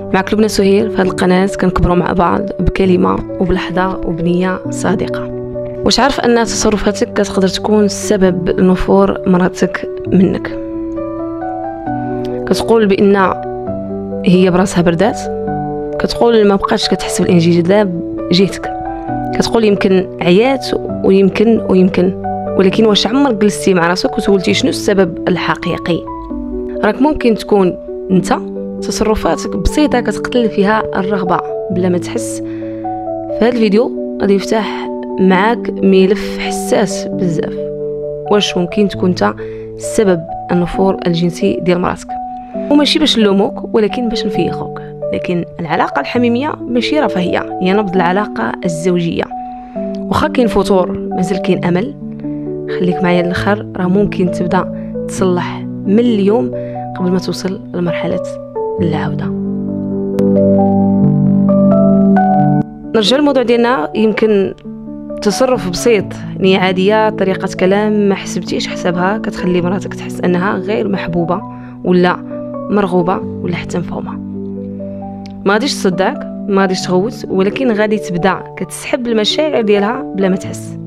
معك لبنى سهيل في هذه القناة. كنكبروا مع بعض بكلمة وبلحظة وبنية صادقة. واش عارف أن تصرفاتك كتقدر تكون سبب نفور مراتك منك؟ كتقول بأن هي براسها بردات، كتقول ما بقاتش كتحس بالانجذاب جهتك، كتقول يمكن عيات ويمكن ولكن واش عمرك جلستي مع راسك وسولتي شنو السبب الحقيقي؟ راك ممكن تكون انت تصرفاتك بسيطة كتقتل فيها الرغبة بلا ما تحس. في هذا الفيديو غادي يفتح معاك ملف حساس بزاف. واش ممكن تكون انت السبب النفور الجنسي ديال مراتك؟ وماشي باش نلوموك ولكن باش نفيقوك. لكن العلاقة الحميمية ماشي رفاهية، هي نبض العلاقة الزوجية. واخا كاين فتور مازال كاين امل، خليك معايا للاخر، راه ممكن تبدا تصلح من اليوم قبل ما توصل لمرحلة العودة. نرجع للموضوع ديالنا. يمكن تصرف بسيط، نية عادية، طريقة كلام ما حسبتيش حسابها كتخلي مراتك تحس انها غير محبوبة ولا مرغوبة ولا حتى مفهومة. ما غاديش تصدقك، ما غاديش تغوت، ولكن غادي تبدا كتسحب المشاعر ديالها بلا ما تحس،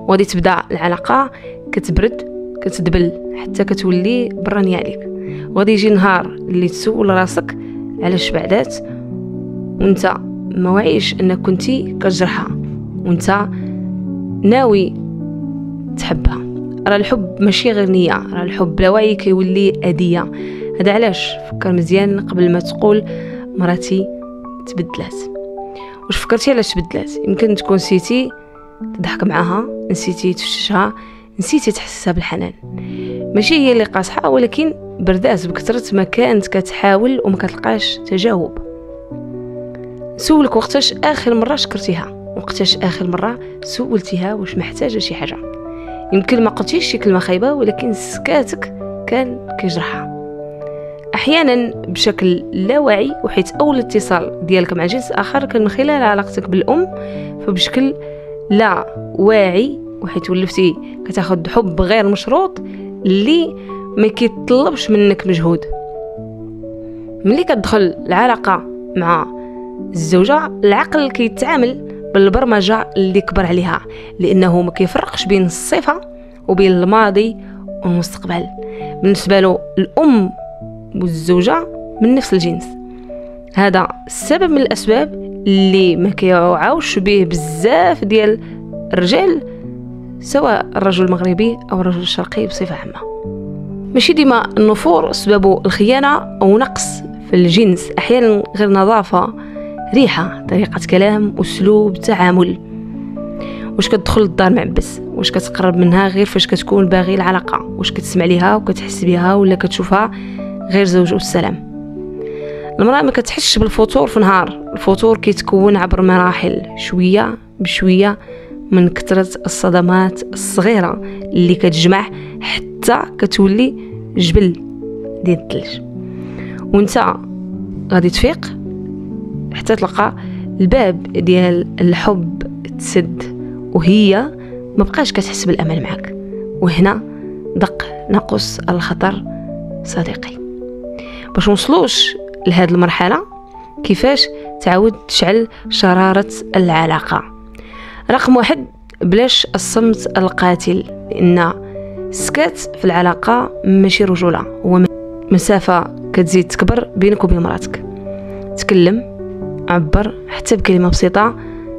وغادي تبدا العلاقة كتبرد كتدبل حتى كتولي برانية عليك. وغادي يجي نهار اللي تسول راسك علاش بعدات وانت ما واعيش انك كنتي كتجرحها وانت ناوي تحبها. راه الحب ماشي غير نية، راه الحب بلا وعي كيولي أذية. هذا علاش فكر مزيان قبل ما تقول مراتي تبدلات. واش فكرتي علاش تبدلات؟ يمكن تكون نسيتي تضحك معاها، نسيتي تفششها، نسيتي تحسها بالحنان. ماشي هي اللي قاصحه، ولكن بردات بكثرة ما كانت كتحاول وما كتلقاش تجاوب. سولك وقتاش اخر مره شكرتيها، وقتاش اخر مره سولتيها واش محتاجه شي حاجه. يمكن ما قلتيش شي كلمه خايبه ولكن سكاتك كان كيجرحها، احيانا بشكل لا واعي، وحيت اول اتصال ديالك مع جنس اخر كان من خلال علاقتك بالام، فبشكل لا واعي وحيت ولفتي كتاخد حب غير مشروط اللي ما كيطلبش منك مجهود. ملي كتدخل العلاقه مع الزوجه العقل كيتعامل بالبرمجه اللي كبر عليها، لانه ما كيفرقش بين الصفه وبين الماضي والمستقبل. بالنسبه له الام والزوجه من نفس الجنس. هذا السبب من الاسباب اللي ما كيوعاوش به بزاف ديال الرجال، سواء الرجل المغربي او الرجل الشرقي بصفه عامه. ماشي ديما النفور سببه الخيانه او نقص في الجنس، احيانا غير نظافه، ريحه، طريقه كلام، اسلوب تعامل. واش كتدخل للدار معبس، واش كتقرب منها غير فاش كتكون باغي العلاقه، واش كتسمع ليها وكتحس بها ولا كتشوفها غير زوج والسلام. المراه ما كتحسش بالفتور في نهار، الفتور كيتكون عبر مراحل شويه بشويه من كثرة الصدمات الصغيرة اللي كتجمع حتى كتولي جبل ديال الثلج. وانت غادي تفيق حتى تلقى الباب ديال الحب تسد وهي ما بقاش كتحس بالامان معك. وهنا دق ناقوس الخطر صديقي. باش نوصلوش لهذه المرحلة كيفاش تعاود تشعل شرارة العلاقة؟ رقم 1، بلاش الصمت القاتل، لان السكات في العلاقة ماشي رجولة، هو مسافة كتزيد تكبر بينك وبين مراتك. تكلم، عبر حتى بكلمة بسيطة،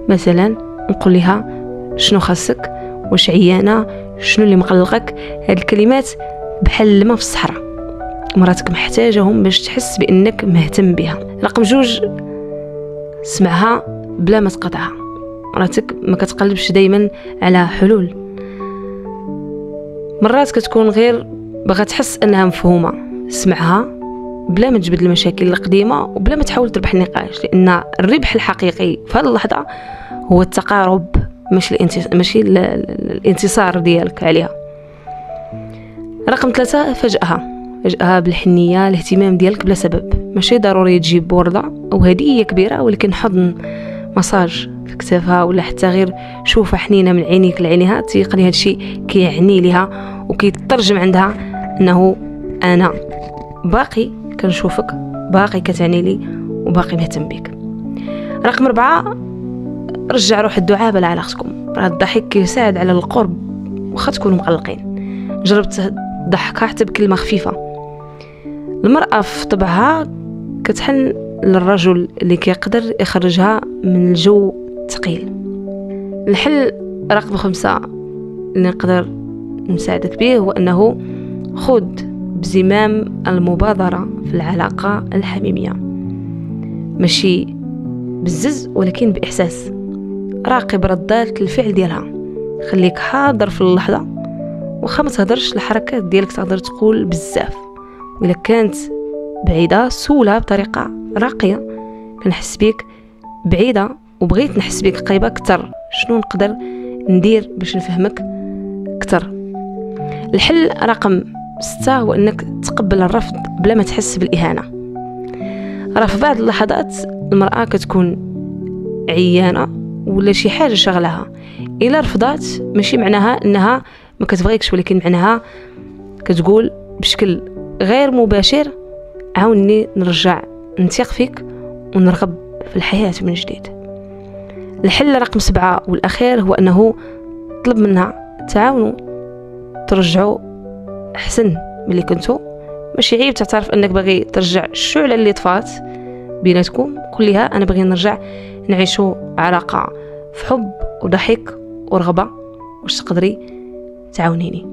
مثلا نقول لها شنو خاصك، واش عيانة، شنو اللي مقلقك. هاد الكلمات بحال الماء في الصحراء، مراتك محتاجهم باش تحس بانك مهتم بها. رقم 2، سمعها بلا ما تقاطعها. مراتك ما كتقلبش دايما على حلول، مرات كتكون غير باغا تحس انها مفهومه. سمعها بلا ما تجبد المشاكل القديمه وبلا ما تحاول تربح النقاش، لان الربح الحقيقي في هذه اللحظه هو التقارب، ماشي الانتصار ديالك عليها. رقم 3، فاجأها بالحنيه، الاهتمام ديالك بلا سبب. ماشي ضروري تجيب ورده او هديه كبيره، ولكن حضن، مساج في كتافها، ولا حتى غير شوفه حنينه من عينيك لعينيها، تيقني هذا الشيء كيعني ليها وكيترجم عندها انه انا باقي كنشوفك باقي كتعني لي وباقي مهتم بك. رقم 4، رجع روح الدعابة لعلاقتكم. راه الضحك كيساعد على القرب واخا تكونوا مقلقين. جربت ضحكها حتى بكلمة خفيفة. المرأة في طبعها كتحن للرجل اللي كيقدر يخرجها من الجو الثقيل. الحل رقم 5 اللي نقدر نساعدك به هو أنه خذ بزمام المبادرة في العلاقة الحميمية، ماشي بالزز ولكن بإحساس. راقب ردات الفعل ديالها، خليك حاضر في اللحظة، وخا ما تهدرش. الحركات ديالك تقدر تقول بزاف، وإلا كانت بعيدة سولها بطريقة راقية. كنحس بيك بعيدة وبغيت نحس بيك قريبة أكثر، شنو نقدر ندير باش نفهمك أكثر؟ الحل رقم 6 هو أنك تقبل الرفض بلا ما تحس بالإهانة. راه في بعض اللحظات المرأة كتكون عيانة ولا شي حاجة شغلها، إلا رفضات ماشي معناها أنها ما كتبغيكش، ولكن معناها كتقول بشكل غير مباشر عاوني نرجع نثق فيك ونرغب في الحياة من جديد. الحل رقم 7 والأخير هو أنه طلب منها تعاونوا ترجعوا أحسن ملي كنتوا. ماشي عيب تعترف أنك باغي ترجع الشعلة اللي طفات بيناتكم، كلها أنا باغي نرجع نعيشوا علاقة في حب وضحك ورغبة، واش تقدري تعاونيني؟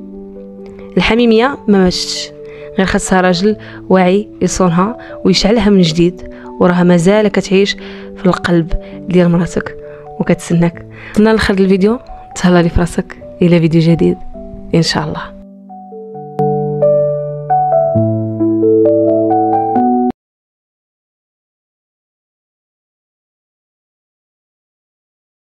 الحميمية ما ماشتش، غير خاصها راجل واعي يصونها ويشعلها من جديد، وراها مازال كتعيش في القلب ديال مراتك وكتسناك. وصلنا لآخر الفيديو، تهلا لي فراسك الى فيديو جديد ان شاء الله.